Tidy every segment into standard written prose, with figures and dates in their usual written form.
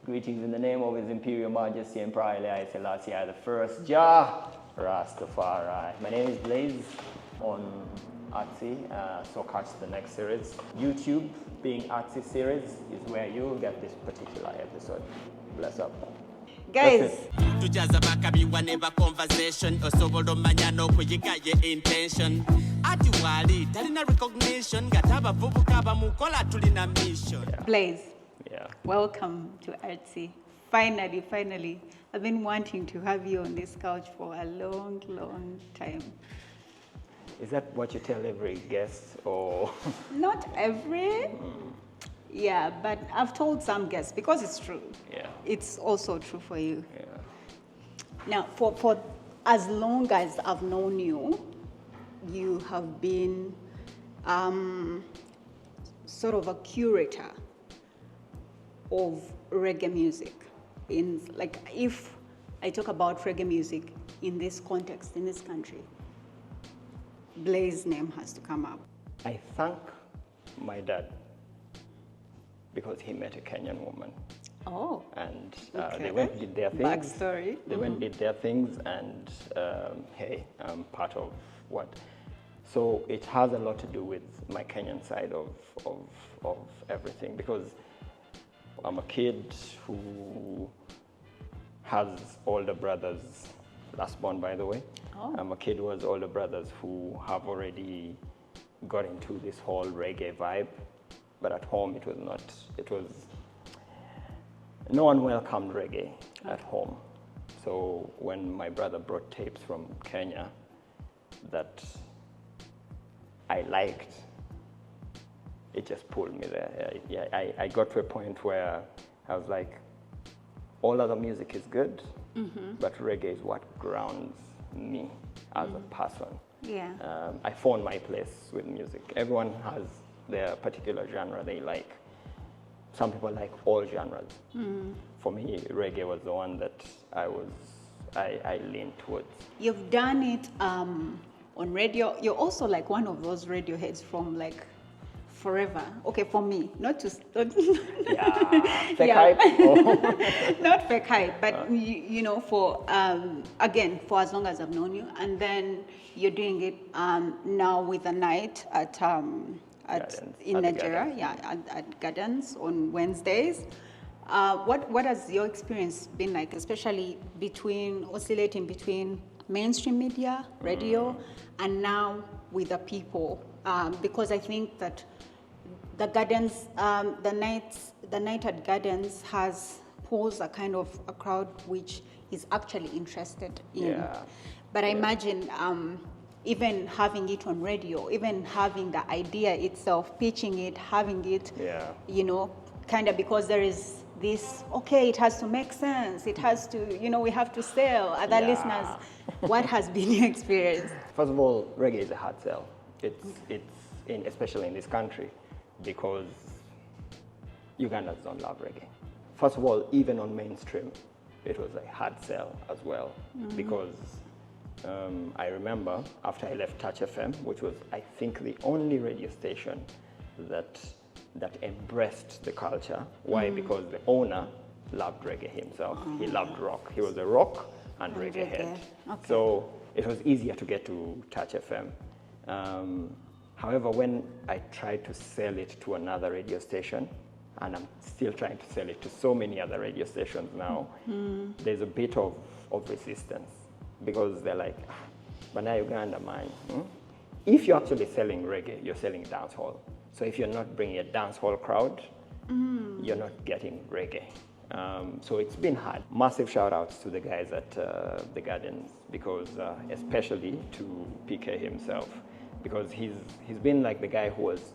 Greetings in the name of His Imperial Majesty Emperor Haile Selassie I the First, Jah Rastafari. My name is Blaze on ARTSY, so catch the next series. YouTube, being ARTSY series, is where you will get this particular episode. Bless up. Guys, tujaza bakabiwa never conversation osobola omanya n'okuyiga ye intention ati wali talina recognition gataba vubuka bamukola tulina mission. Blaze, Yeah. welcome to ARTSY. Finally, I've been wanting to have you on this couch for a long time. Is that what you tell every guest, or? Not every, yeah, but I've told some guests because it's true. Yeah. It's also true for you. Yeah. Now, for as long as I've known you, you have been sort of a curator of reggae music. In like, if I talk about reggae music in this context, in this country, Blaze's name has to come up. I thank my dad because he met a Kenyan woman. Oh. And Okay. they went did their things. Backstory. They went did their things, and hey, I'm part of what. So it has a lot to do with my Kenyan side of everything, because I'm a kid who has older brothers, last born by the way. Oh. I'm a kid who has older brothers who have already got into this whole reggae vibe, but at home it was no one welcomed reggae at home. So when my brother brought tapes from Kenya that I liked, it just pulled me there. I got to a point where I was like, all other music is good, but reggae is what grounds me as a person. Yeah. I found my place with music. Everyone has their particular genre they like. Some people like all genres. For me, reggae was the one that I leaned towards. You've done it on radio. You're also like one of those radio heads from like forever. Okay, for me, not to Yeah, fake Yeah. hype. Oh. not fake hype, but you know, for again, for as long as I've known you, and then you're doing it now with a night at Gardens, in at the Nigeria, Gardens. at Gardens on Wednesdays. What has your experience been like, especially oscillating between mainstream media, radio, and now with the people? Because I think that the Gardens, the night at Gardens has posed a kind of a crowd which is actually interested in. Yeah. But I imagine even having it on radio, even having the idea itself, pitching it, having it, Yeah. you know, kind of, because there is this, okay, it has to make sense. It has to, you know, we have to sell other Yeah. listeners. What has been your experience? First of all, reggae is a hard sell. Especially in this country, because Ugandans don't love reggae. First of all, even on mainstream, it was a hard sell as well, because I remember after I left Touch FM, which was, I think, the only radio station that embraced the culture. Why? Because the owner loved reggae himself. He loved rock. He was a rock and reggae head. Okay. So it was easier to get to Touch FM. However, when I tried to sell it to another radio station, and I'm still trying to sell it to so many other radio stations now, there's a bit of resistance, because they're like, but now Uganda, man. If you're actually selling reggae, you're selling dancehall. So if you're not bringing a dancehall crowd, you're not getting reggae. So it's been hard. Massive shout outs to the guys at the Gardens, because especially to PK himself, because he's been like the guy who was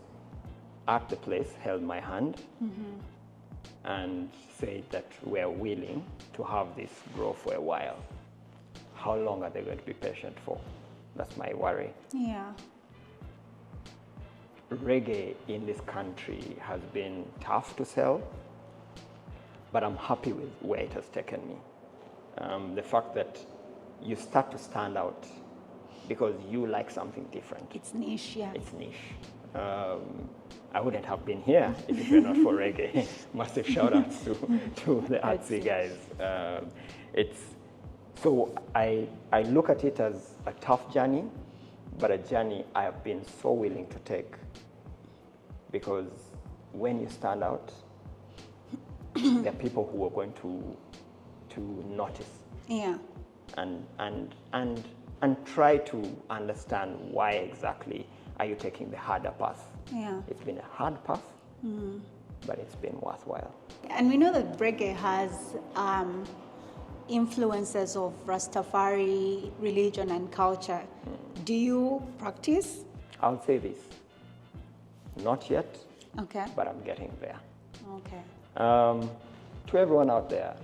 at the place, held my hand, and said that we're willing to have this grow for a while. How long are they going to be patient for? That's my worry. Yeah. Reggae in this country has been tough to sell, but I'm happy with where it has taken me. The fact that you start to stand out because you like something different. It's niche, yeah. It's niche. I wouldn't have been here if it were not for reggae. Massive shout outs to the ARTSY guys. So I look at it as a tough journey, but a journey I have been so willing to take, because when you stand out, there are people who are going to notice. Yeah. And try to understand why exactly are you taking the harder path. Yeah. It's been a hard path, but it's been worthwhile. And we know that reggae has influences of Rastafari religion and culture. Do you practice? I'll say this, not yet, Okay. but I'm getting there. Okay. To everyone out there,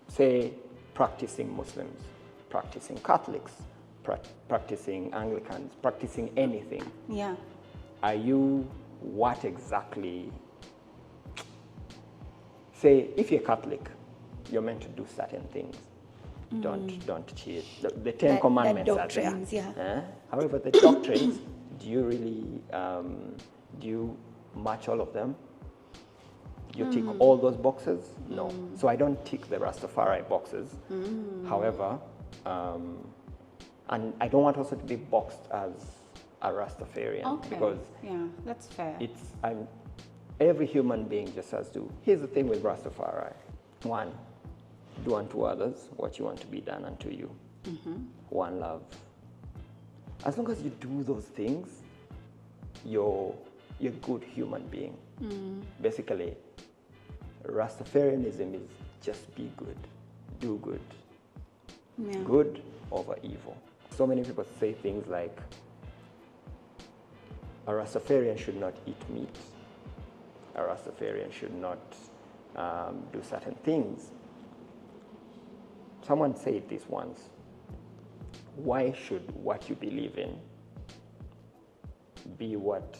say practicing Muslims, practicing Catholics, practicing Anglicans, practicing anything. Yeah. Are you what exactly? Say, if you're Catholic, you're meant to do certain things. Don't cheat. The Ten Commandments are there. doctrines, yeah. However, the doctrines, do you really do you match all of them? You tick all those boxes? No. So I don't tick the Rastafari boxes. However, and I don't want also to be boxed as a Rastafarian, because yeah, that's fair. Every human being just has to. Here's the thing with Rastafari: one, do unto others what you want to be done unto you. One love. As long as you do those things, you're a good human being. Basically, Rastafarianism is just be good, do good, good over evil. So many people say things like, a Rastafarian should not eat meat. A Rastafarian should not do certain things. Someone said this once: why should what you believe in be what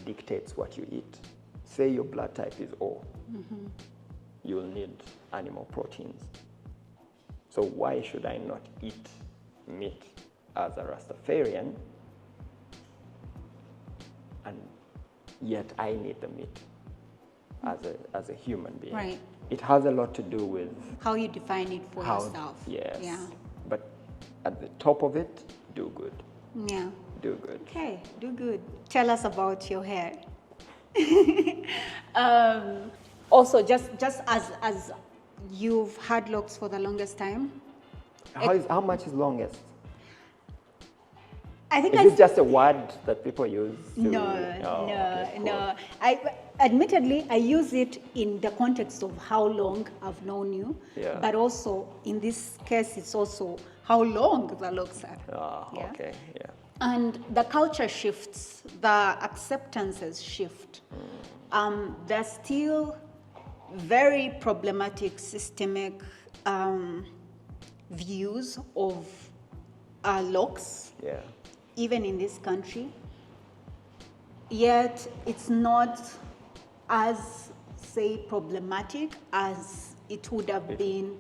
dictates what you eat? Say your blood type is O. You'll need animal proteins. So why should I not eat meat as a Rastafarian, and yet I need the meat as a human being? Right. It has a lot to do with how you define it for yourself. Yes. Yeah. But at the top of it, do good. Yeah. Do good. Okay, do good. Tell us about your hair. Also, just as you've had locks for the longest time. How much is longest? I think Is it just a word that people use? No. Admittedly, I use it in the context of how long I've known you, but also in this case, it's also how long the locks are. Okay, yeah. And the culture shifts, the acceptances shift. There's still very problematic systemic views of locks, even in this country. Yet it's not as, say, problematic as it would have been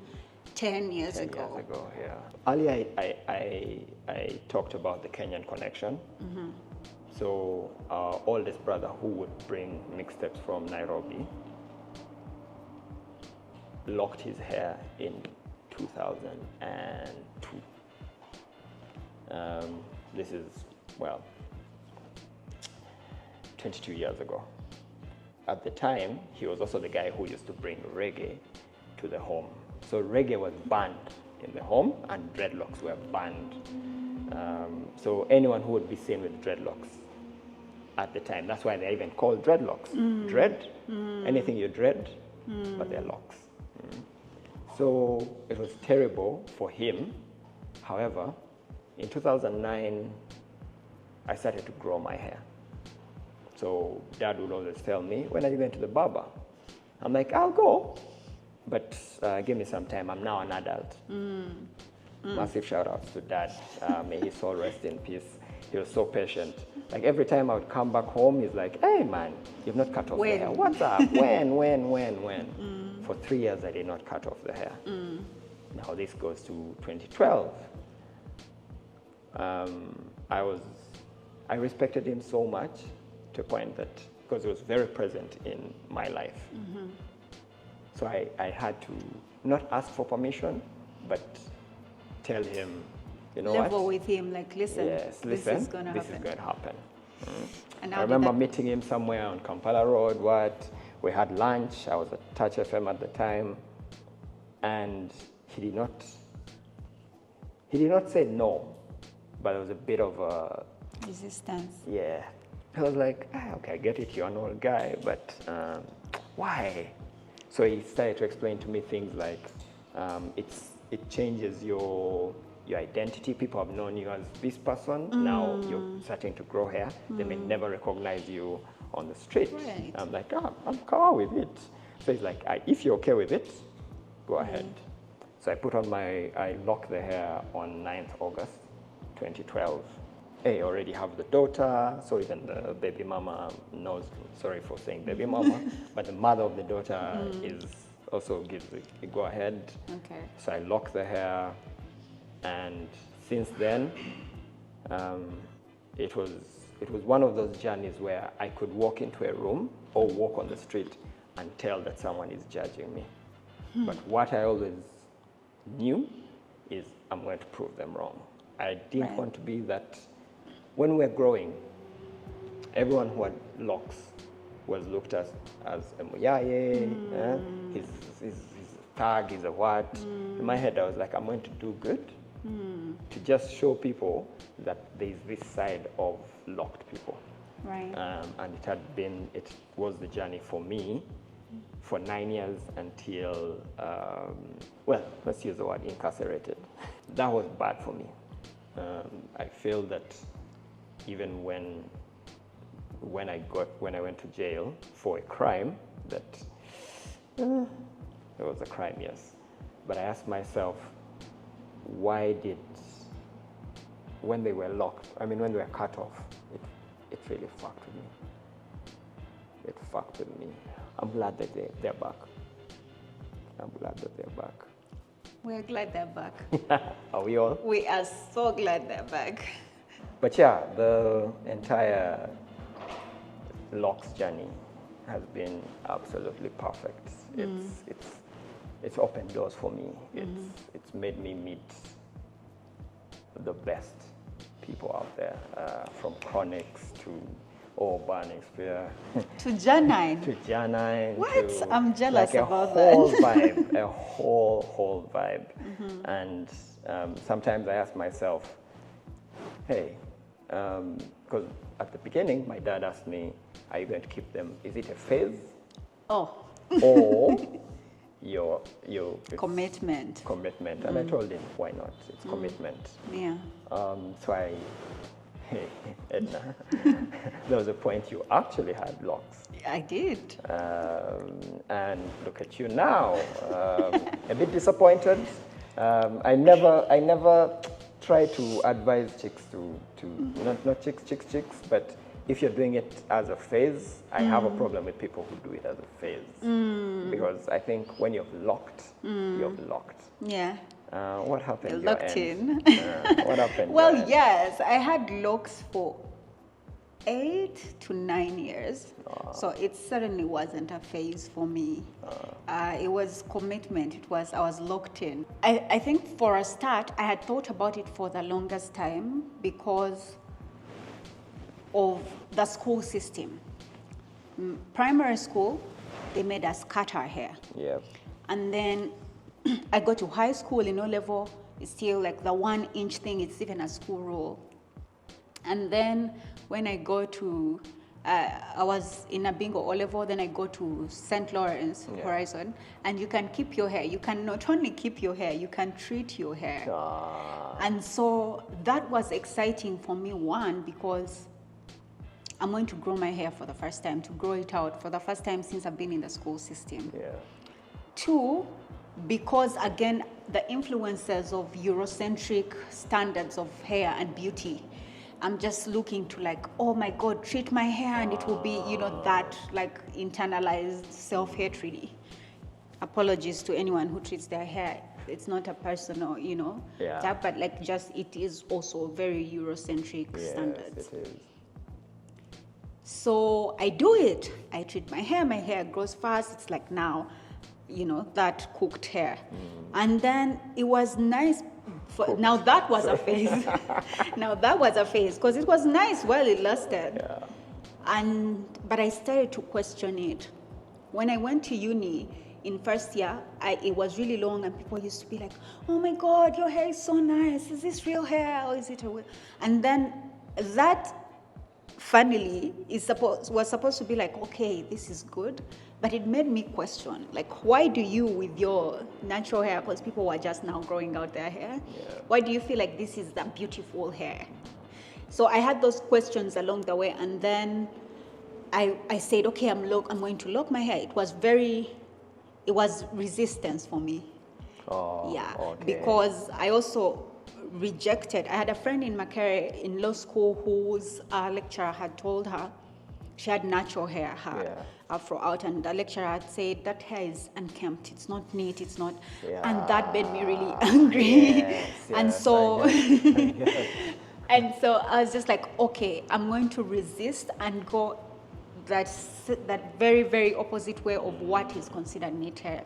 10 years ago. 10 years ago, yeah. Earlier, I talked about the Kenyan connection. So our oldest brother, who would bring mixtapes from Nairobi, locked his hair in 2002. This is, 22 years ago. At the time, he was also the guy who used to bring reggae to the home. So reggae was banned in the home, and dreadlocks were banned. So anyone who would be seen with dreadlocks at the time, that's why they're even called dreadlocks. Dread, anything you dread, but they're locks. So it was terrible for him. However, in 2009, I started to grow my hair. So Dad would always tell me, when are you going to the barber? I'm like, I'll go, but give me some time. I'm now an adult. Massive shout outs to Dad. May his soul rest in peace. He was so patient. Like every time I would come back home, he's like, hey man, you've not cut off the hair. What's up? When? For 3 years, I did not cut off the hair. Now this goes to 2012. I respected him so much to a point that, because he was very present in my life. So I had to not ask for permission, but tell him, you know Level what? with him, like, listen, Yes, this listen, is going to happen. Is going to happen. And I how did remember that- meeting him somewhere on Kampala Road. We had lunch. I was at Touch FM at the time, and he did not say no, but there was a bit of a Resistance. yeah. I was like, okay, I get it, you're an old guy, but why? So he started to explain to me things like it changes your identity. People have known you as this person. Now you're starting to grow hair. They may never recognize you on the street. Right. I'm like, I'm cool with it. So he's like, if you're okay with it, go ahead. So I locked the hair on 9th August 2012. I already have the daughter, so even the baby mama knows, sorry for saying baby mama, but the mother of the daughter is also gives a go ahead. Okay. So I locked the hair, and since then, it was one of those journeys where I could walk into a room or walk on the street and tell that someone is judging me. But what I always knew is I'm going to prove them wrong. I didn't want to be that. When we were growing, everyone who had locks was looked at as a muyaye, his tag is a what. In my head, I was like, I'm going to do good to just show people that there's this side of locked people. Right. And it was the journey for me for 9 years until, well, let's use the word incarcerated. That was bad for me. I feel that even when I went to jail for a crime, that it was a crime, yes. But I asked myself, when they were locked, when they were cut off, it really fucked with me. It fucked with me. I'm glad that they're back. I'm glad that they're back. We're glad they're back. Are we all? We are so glad they're back. But yeah, the entire locks journey has been absolutely perfect. It's opened doors for me. It's made me meet the best people out there, from Chronixx to Burning Spear. To Jah9. To Jah9. What? I'm jealous about that. A whole vibe. And sometimes I ask myself, hey, because at the beginning, my dad asked me, are you going to keep them? Is it a phase? Oh. Or your Commitment. Commitment. And I told him, why not? It's commitment. Yeah. So hey, Edna, there was a point you actually had locks. I did. And look at you now, a bit disappointed. I never try to advise chicks to not chicks, but if you're doing it as a phase, I have a problem with people who do it as a phase. Because I think when you've locked, you've locked. Yeah. What happened? You're locked in. What happened? Well, yes, I had locks for 8 to 9 years. So it certainly wasn't a phase for me. It was commitment. I was locked in. I think for a start, I had thought about it for the longest time because of the school system. Primary school, they made us cut our hair. Yeah. And then I go to high school in O-level, it's still like the 1 inch thing, it's even a school rule. And then when I go to, I was in a bingo O-level, then I go to St. Lawrence, Horizon, and you can keep your hair. You can not only keep your hair, you can treat your hair. And so that was exciting for me, one, because I'm going to grow my hair for the first time, to grow it out for the first time since I've been in the school system. Yeah. 2, because again, the influences of Eurocentric standards of hair and beauty, I'm just looking to like, oh my God, treat my hair and it will be, that like internalized self-hatred. Apologies to anyone who treats their hair. It's not a personal, Yeah. but like just, it is also very Eurocentric standards. Yes, it is. So I do it. I treat my hair grows fast. It's like now, that cooked hair. And then it was nice. Now that was a phase. Because it was nice while it lasted. Yeah. But I started to question it. When I went to uni in first year, it was really long, and people used to be like, "Oh my God, your hair is so nice. Is this real hair or is it a?" And then that, funnily, was supposed to be like, okay, this is good. But it made me question, like, why do you, with your natural hair, because people were just now growing out their hair, why do you feel like this is that beautiful hair? So I had those questions along the way, and then I said, okay, I'm going to lock my hair. It was resistance for me. Oh, yeah, okay. because I also rejected. I had a friend in Makere in law school whose lecturer had told her she had natural hair, her afro out, and the lecturer had said that hair is unkempt, it's not neat, it's not, and that made me really angry. And so, and so I was just like, okay, I'm going to resist and go that very, very opposite way of what is considered neat hair.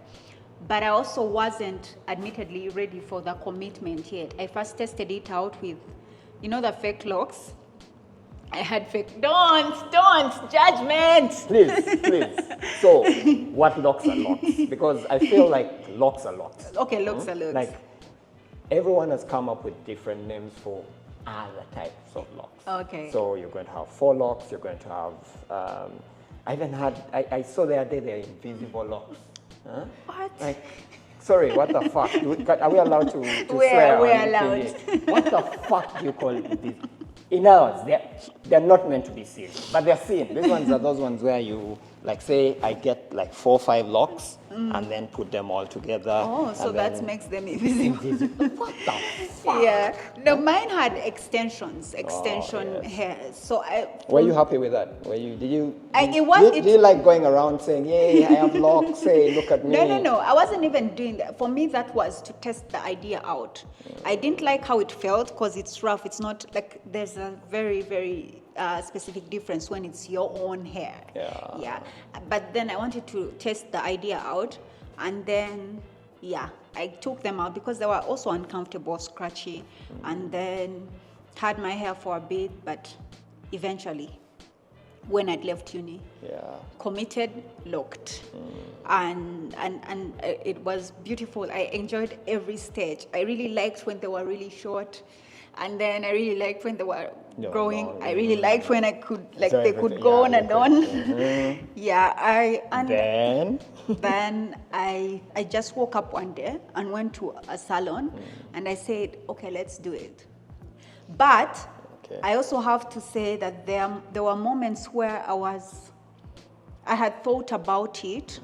But I also wasn't admittedly ready for the commitment yet. I first tested it out with, the fake locks. I had fake, don't, judgment. Please. So, what locks are locks? Because I feel like locks are locks. Okay, locks are locks. Like, everyone has come up with different names for other types of locks. Okay. So you're going to have 4 locks, you're going to have, I saw the other day they're invisible locks. Huh? What? Like, sorry, what the fuck? Are we allowed to We're swear? allowed. What the fuck do you call this? In ours, they're not meant to be seen, but they're seen. These ones are those ones where you, like, say, I get like 4 or 5 locks and then put them all together. Oh, so that makes them invisible. What the fuck? Yeah. No, mine had extension hair. So Were you happy with that? Did you like going around saying, "Yay, I have locks, hey, look at me"? No. I wasn't even doing that. For me, that was to test the idea out. I didn't like how it felt because it's rough. It's not like, there's a very, very specific difference when it's your own hair. Yeah. But then I wanted to test the idea out, and then I took them out because they were also uncomfortable, scratchy, and then had my hair for a bit, but eventually, when I'd left uni, committed, locked, and it was beautiful. I enjoyed every stage. I really liked when they were really short, and then I really liked when they were growing. I really liked when I could, they could go on and on. Then I just woke up one day and went to a salon, and I said, okay, let's do it. But I also have to say that there were moments where I had thought about it,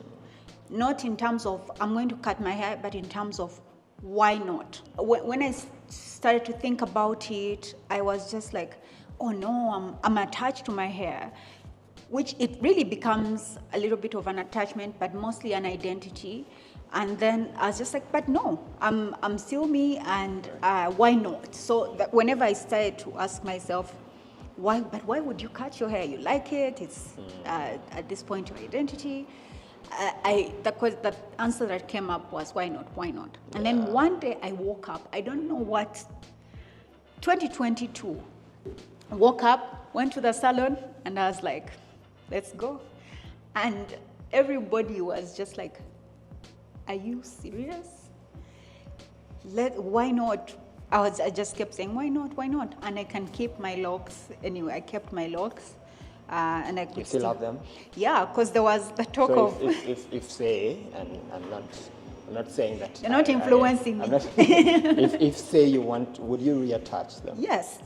not in terms of I'm going to cut my hair, but in terms of why not? When I started to think about it, I was just like, oh no, I'm attached to my hair, which it really becomes a little bit of an attachment, but mostly an identity. And then I was just like, but no, I'm still me, and why not? So that whenever I started to ask myself, why would you cut your hair? You like it, it's at this point your identity. The answer that came up was, why not? And then one day I woke up, I don't know what, 2022, woke up, went to the salon, and I was like, let's go. And everybody was just like, are you serious? Why not? I just kept saying, why not? And I can keep my locks. Anyway, I kept my locks. And I could still have them? Yeah, because there was the talk of... If say, and I'm not saying that... You're not influencing me. If say you want, would you reattach them? Yes,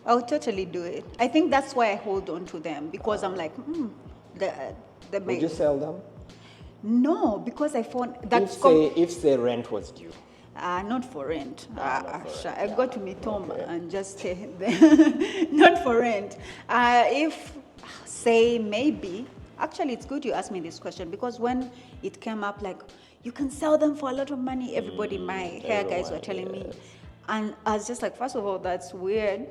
I'll totally do it. I think that's why I hold on to them, because I'm like, Would you sell them? No, because I found that... If say rent was due. Not for rent. I yeah. got to meet Tom and just say, not for rent. If, say, maybe, actually it's good you asked me this question, because when it came up, like, you can sell them for a lot of money, everybody, my hair guys were telling me. And I was just like, first of all, that's weird,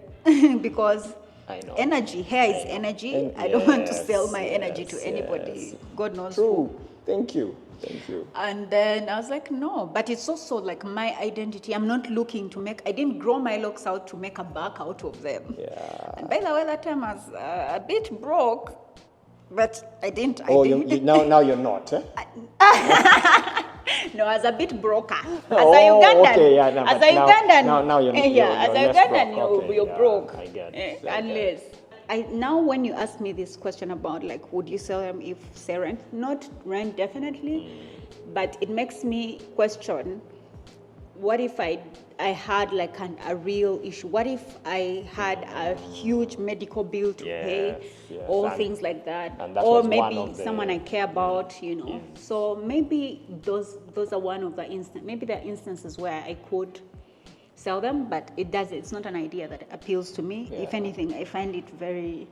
because I know. Energy. Hair is energy. I don't want to sell my energy to anybody. Yes. God knows True. who. Thank you. Thank you. And then I was like, no, but it's also like my identity. I'm not looking to I didn't grow my locks out to make a buck out of them. Yeah. And by the way, that time I was a bit broke, but I didn't. Now you're not, eh? No, I was a bit broker. As a Oh, Ugandan, okay, yeah, no, as but a Ugandan, now you're as a less Ugandan, broke. Okay, you're yeah, broke. I get it, Unless now when you ask me this question about like, would you sell them if say rent? Not rent, definitely, but it makes me question. What if I had like a real issue? What if I had a huge medical bill to pay, or things like that, or maybe someone I care about, you know? So maybe those are one of the maybe there are instances where I could sell them, but it's not an idea that appeals to me. Yeah. If anything, I find it very,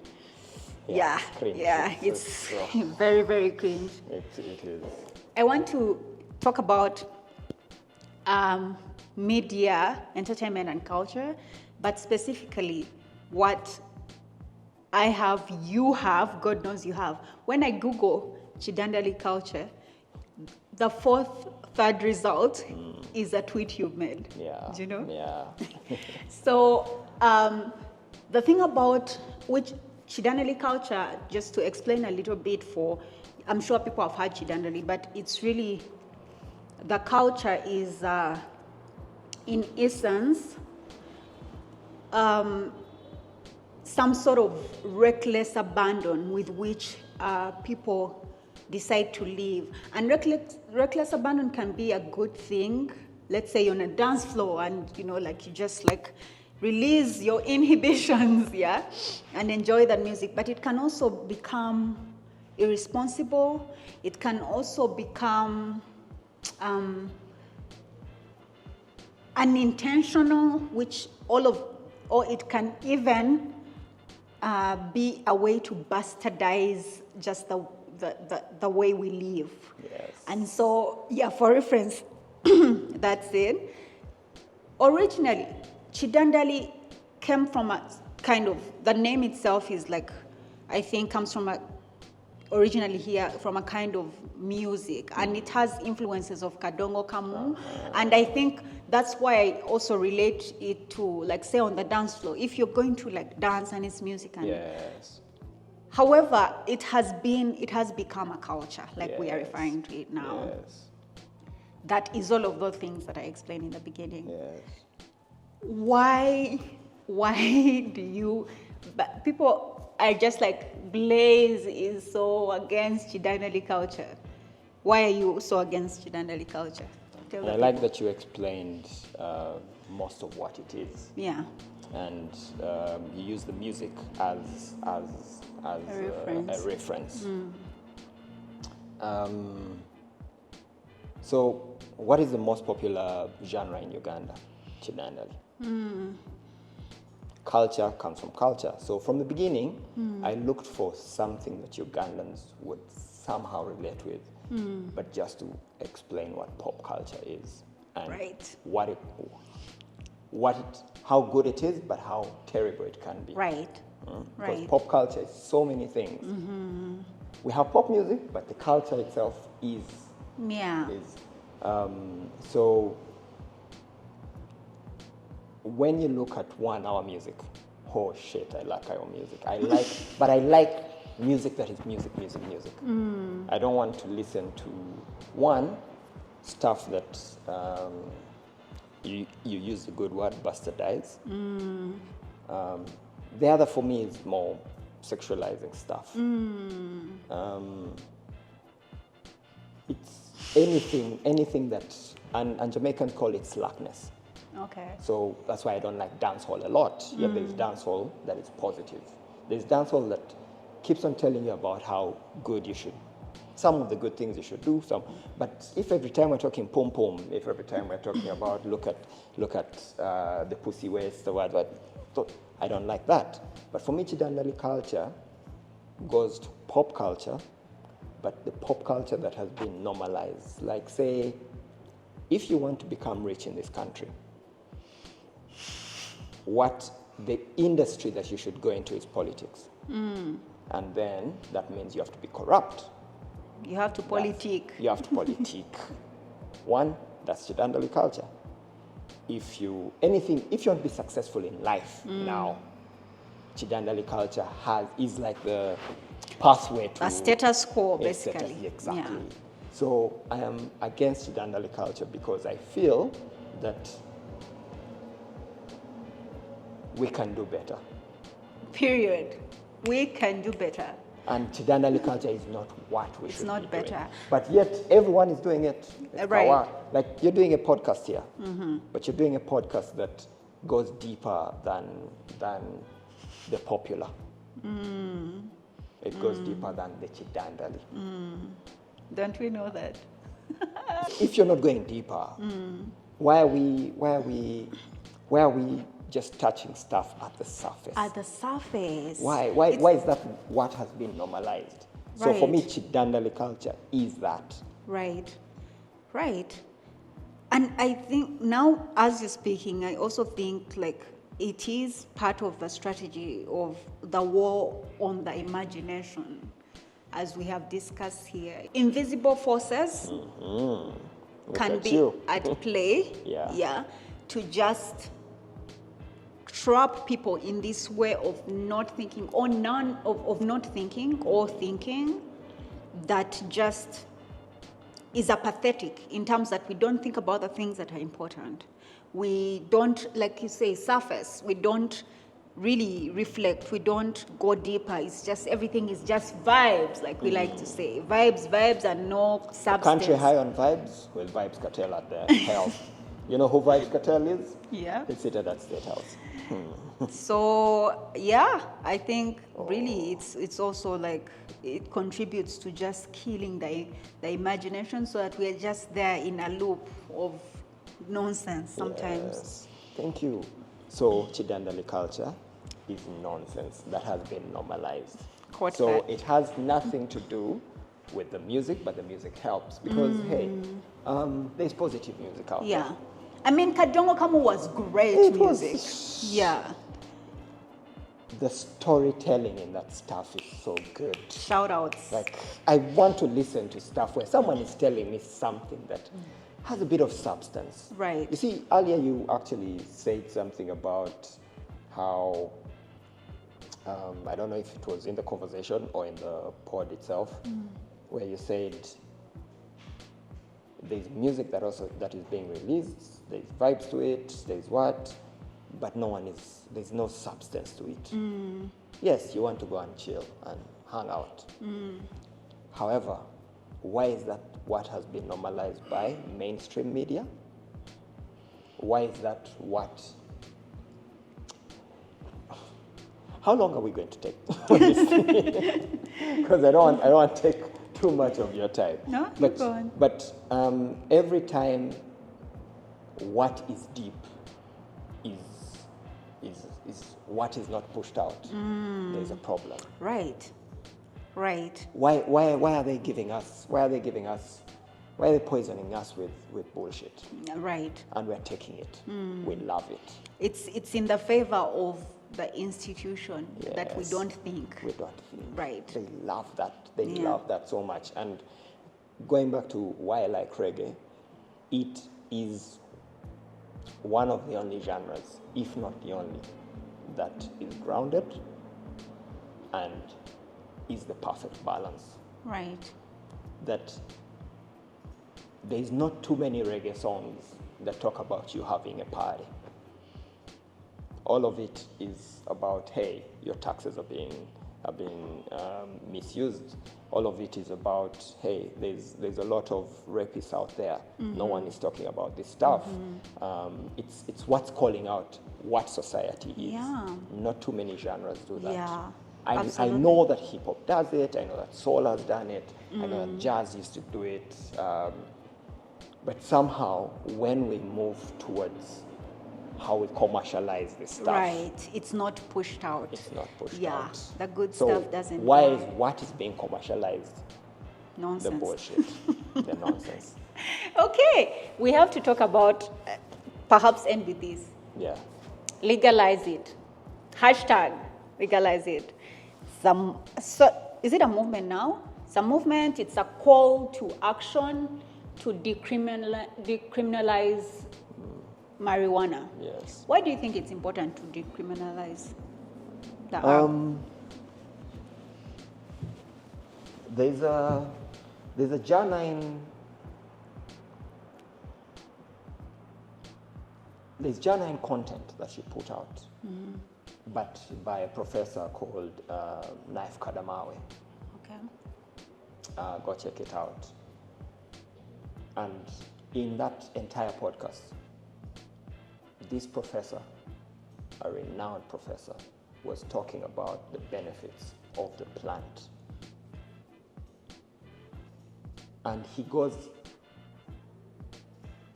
cringe. it's very, very cringe. It is. I want to talk about media, entertainment, and culture, but specifically what I have, you have, God knows you have. When I Google Chidandali culture, the third result is a tweet you made. Yeah. Do you know? Yeah. So the thing about which Chidandali culture, just to explain a little bit I'm sure people have heard Chidandali, but it's really, the culture is, in essence, some sort of reckless abandon with which people decide to live. And reckless abandon can be a good thing. Let's say you're on a dance floor and, you know, like you just like release your inhibitions, yeah, and enjoy that music. But it can also become irresponsible. It can also become unintentional, or it can even be a way to bastardize just the way we live. Yes. And so, for reference, that's it. Originally, Chidandali came from a kind of, the name itself is like, I think comes from originally here from a kind of music, and it has influences of Kadongo Kamu, and I think that's why I also relate it to, like, say on the dance floor, if you're going to like dance and it's music, and however, it has become a culture, like we are referring to it now. That is all of those things that I explained in the beginning. Why do you, but people are just like, Blaze is so against Chidandali culture. Why are you so against Chidandali culture? I like that you explained most of what it is. Yeah. And you use the music as a reference. So, what is the most popular genre in Uganda? Chidandali. Culture comes from culture. So from the beginning, I looked for something that Ugandans would somehow relate with, but just to explain what pop culture is and how good it is, but how terrible it can be. Because pop culture is so many things. We have pop music, but the culture itself is. So when you look at 1 hour music, oh shit, I like our music. But I like music that is music. I don't want to listen to stuff that you use the good word, bastardize. The other for me is more sexualizing stuff. It's anything that, and Jamaicans call it slackness. So that's why I don't like dancehall a lot. There's dancehall that is positive. There's dancehall that keeps on telling you about how good you should, some of the good things you should do. But if every time we're talking pom pom, if every time we're talking about look at the pussy waist or what, I don't like that. But for me, Chidandali culture goes to pop culture, but the pop culture that has been normalized. Like, say, if you want to become rich in this country, what the industry that you should go into is politics. And then that means you have to be corrupt. You have to politic. You have to politic. One, that's Chidandali culture. If you want to be successful in life now, Chidandali culture is like the pathway to a status quo, basically. Exactly. Yeah. So I am against Chidandali culture because I feel that we can do better. Period. We can do better. And Chidandali culture is not what we should be doing. It's not better. But yet everyone is doing it. Right. Like you're doing a podcast here, but you're doing a podcast that goes deeper than the popular. It goes deeper than the Chidandali. Don't we know that? If you're not going deeper, why are we just touching stuff at the surface? At the surface. Why is that what has been normalized? So for me, Chidandali culture is that. Right. And I think now, as you're speaking, I also think like it is part of the strategy of the war on the imagination, as we have discussed here. Invisible forces can be at play, to just trap people in this way of not thinking or not thinking or thinking that just is apathetic in terms that we don't think about the things that are important. We don't, like you say, surface. We don't really reflect. We don't go deeper. It's just, everything is just vibes, like we like to say. Vibes and no substance. Country high on vibes? Well, Vibes Cartel at the helm. You know who Vibes Cartel is? Yeah. It's seated at State House. So, yeah, I think really it's also like it contributes to just killing the imagination, so that we're just there in a loop of nonsense sometimes. Yes. Thank you. So Chidandali culture is nonsense that has been normalized. It has nothing to do with the music, but the music helps because, there's positive music out there. Yeah. I mean, Kadongo Kamu was great music. Yeah. The storytelling in that stuff is so good. Shout outs. Like, I want to listen to stuff where someone is telling me something that has a bit of substance. Right. You see, earlier you actually said something about how, I don't know if it was in the conversation or in the pod itself, where you said there's music that is being released, there's vibes to it, there's what, but there's no substance to it. Yes, you want to go and chill and hang out. However, why is that what has been normalized by mainstream media? Why is that what? How long are we going to take on this? Because I don't want to take too much of your time. No, keep going. But every time what is deep is what is not pushed out, there's a problem. Right. Why are they giving us? Why are they poisoning us with bullshit? Right. And we're taking it. We love it. It's in the favor of the institution that we don't think. We don't think. Right. They love that. They love that so much. And going back to why I like reggae, it is one of the only genres, if not the only, that is grounded and is the perfect balance. Right. That there's not too many reggae songs that talk about you having a party. All of it is about, hey, your taxes are being misused. All of it is about, hey, there's a lot of rapists out there. No one is talking about this stuff. It's what's calling out what society is. Yeah. Not too many genres do that. Yeah. I know that hip hop does it. I know that soul has done it. I know that jazz used to do it. But somehow, when we move towards how we commercialize this stuff, right, it's not pushed out. It's not pushed out. Yeah, the good So stuff doesn't. why is what is being commercialized? Nonsense. The bullshit, the nonsense. Okay, we have to talk about, perhaps end with this. Yeah. Legalize it. hashtag legalize it. So is it a movement now? It's a movement, it's a call to action to decriminalize marijuana. Yes. Why do you think it's important to decriminalize the There's a Jah9. There's Jah9 content that she put out, but by a professor called Naif Kadamawe. Okay. Go check it out. And in that entire podcast, this professor, a renowned professor, was talking about the benefits of the plant. And he goes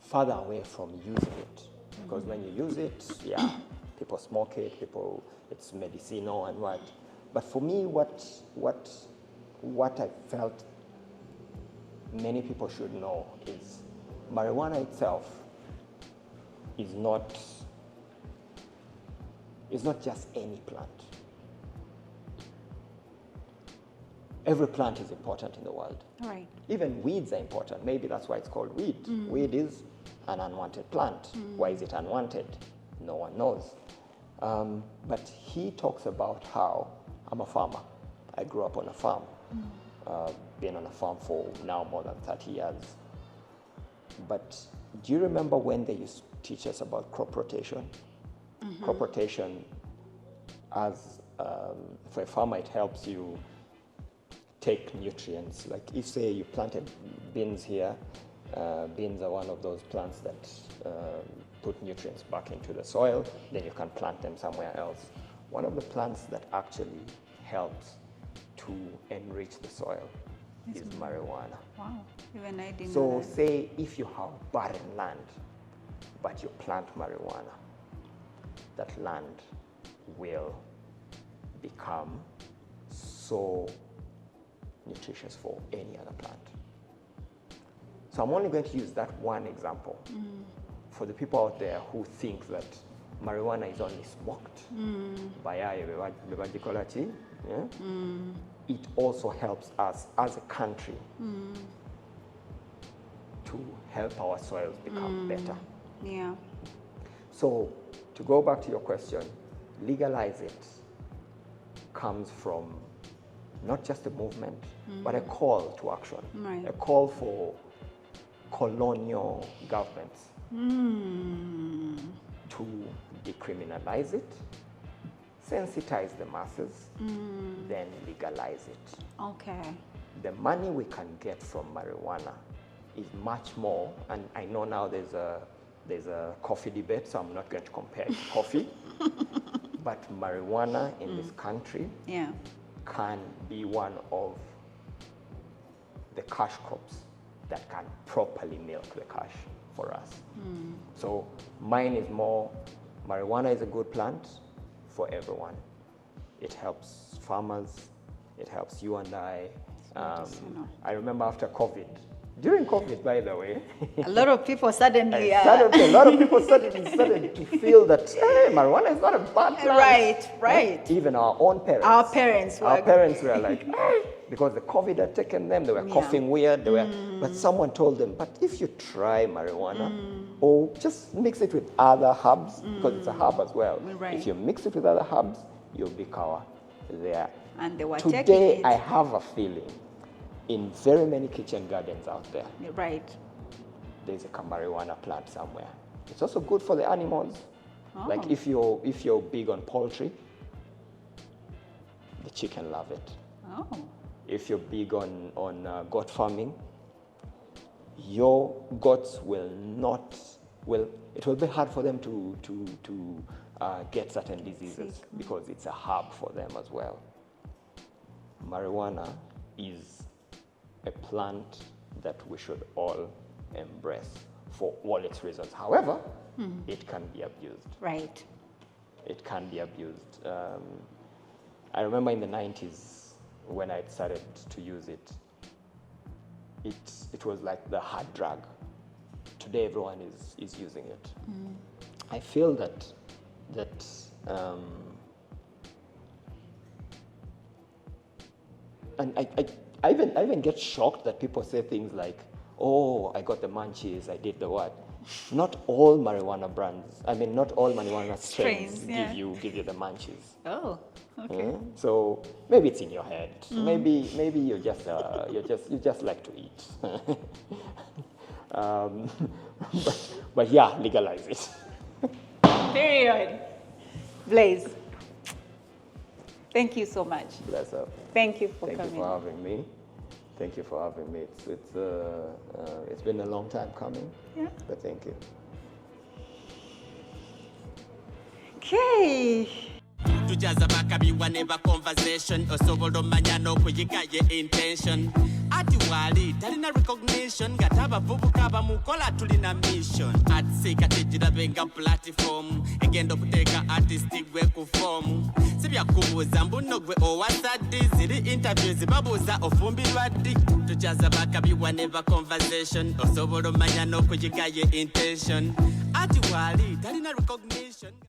further away from using it. Because when you use it, yeah, people smoke it, it's medicinal and what. But for me, what I felt many people should know is marijuana itself is not just any plant. Every plant is important in the world. All right. Even weeds are important. Maybe that's why it's called weed. Weed is an unwanted plant. Why is it unwanted? No one knows. But he talks about how, I'm a farmer. I grew up on a farm. Been on a farm for now more than 30 years. But do you remember when they used to teach us about crop rotation? Crop rotation, as for a farmer, it helps you take nutrients. Like if, say, you planted beans here, beans are one of those plants that put nutrients back into the soil, then you can plant them somewhere else. One of the plants that actually helps to enrich the soil is marijuana. Wow, even I didn't So know that. say if you have barren land, but you plant marijuana, that land will become so nutritious for any other plant. So I'm only going to use that one example for the people out there who think that marijuana is only smoked by it also helps us as a country to help our soils become better. Yeah. So to go back to your question, legalize it comes from not just a movement, but a call to action, Right. a call for colonial governments to decriminalize it, sensitize the masses, then legalize it. Okay. The money we can get from marijuana is much more, and I know now there's a coffee debate, so I'm not going to compare it to coffee, but marijuana in this country Yeah. can be one of the cash crops that can properly milk the cash for us. So mine is more, marijuana is a good plant for everyone. It helps farmers, it helps you and I. I remember after COVID, during COVID, by the way, A lot of people suddenly. a lot of people started to feel that, hey, marijuana is not a bad plant. Right. Even our own parents. Our parents were. Our parents were like, because the COVID had taken them, they were coughing weird, but someone told them, but if you try marijuana, or just mix it with other herbs, because it's a herb as well. Right. If you mix it with other herbs, you'll be there. And they were taking Today, it. I have a feeling, in very many kitchen gardens out there, Right. there's a marijuana plant somewhere. It's also good for the animals. Oh. Like if you're big on poultry, the chicken love it. Oh. If you're big on goat farming, your goats will it will be hard for them to get certain diseases because it's a herb for them as well. Marijuana is a plant that we should all embrace for all its reasons. However, it can be abused. Right. It can be abused. I remember in the 90s when I started to use it, it was like the hard drug. Today everyone is using it. I feel that I even get shocked that people say things like, oh, I got the munchies, I did the what. Not all marijuana brands, not all marijuana strains yeah. give you the munchies. Oh, okay. Yeah? So maybe it's in your head. Maybe you just like to eat. But yeah, legalize it. Period. Blaze, thank you so much. Bless up. Thank you for Thank coming. you for having me. Thank you for having me. It's been a long time coming. Yeah. But thank you. Okay. tujaza bakabiwa neba conversation osobola omanya n'okuyiga ye intention ati wali talina recognition gataba vubuka bamukola tulina mission ARTSY katejira benga platform egenda okuteeka artist gwe ku form sibyakubuuza mbuno gwe owasaddi ziri interviews babuuza ofumbirwa ddi tujaza bakabiwa neba conversation osobola omanya n'okuyiga ye intention ati wali talina recognition